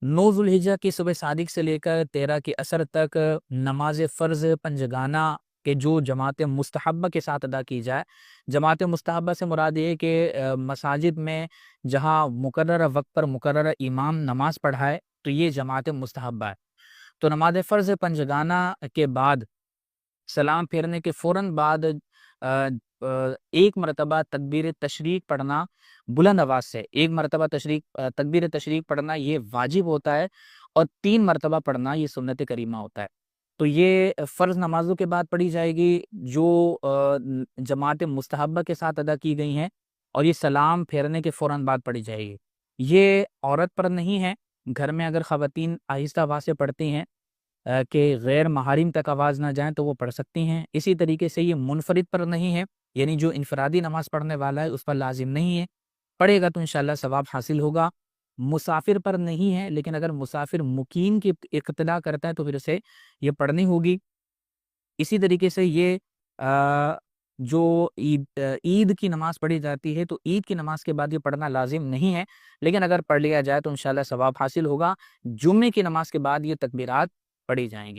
9 ذوالحجہ کی صبح صادق سے لے کر 13 کی عصر تک نماز فرض پنجگانہ کے جو جماعت مستحبہ کے ساتھ ادا کی جائے. جماعت مستحبہ سے مراد یہ ہے کہ مساجد میں جہاں مقررہ وقت پر مقررہ امام نماز پڑھائے تو یہ جماعت مستحبہ ہے. تو نماز فرض پنجگانہ کے بعد سلام پھیرنے کے فوراً بعد ایک مرتبہ تکبیر تشریق پڑھنا بلند آواز سے، ایک مرتبہ تکبیر تشریق پڑھنا یہ واجب ہوتا ہے، اور 3 مرتبہ پڑھنا یہ سنت کریمہ ہوتا ہے. تو یہ فرض نمازوں کے بعد پڑھی جائے گی جو جماعت مستحبہ کے ساتھ ادا کی گئی ہیں، اور یہ سلام پھیرنے کے فوراً بعد پڑھی جائے گی. یہ عورت پر نہیں ہے. گھر میں اگر خواتین آہستہ آواز سے پڑھتی ہیں کہ غیر محارم تک آواز نہ جائیں تو وہ پڑھ سکتی ہیں. اسی طریقے سے یہ منفرد پر نہیں ہے، یعنی جو انفرادی نماز پڑھنے والا ہے اس پر لازم نہیں ہے، پڑھے گا تو انشاءاللہ ثواب حاصل ہوگا. مسافر پر نہیں ہے، لیکن اگر مسافر مقیم کی اقتدا کرتا ہے تو پھر اسے یہ پڑھنی ہوگی. اسی طریقے سے یہ جو عید کی نماز پڑھی جاتی ہے تو عید کی نماز کے بعد یہ پڑھنا لازم نہیں ہے، لیکن اگر پڑھ لیا جائے تو انشاءاللہ ثواب حاصل ہوگا. جمعے کی نماز کے بعد یہ تکبیرات پڑھی جائیں گی.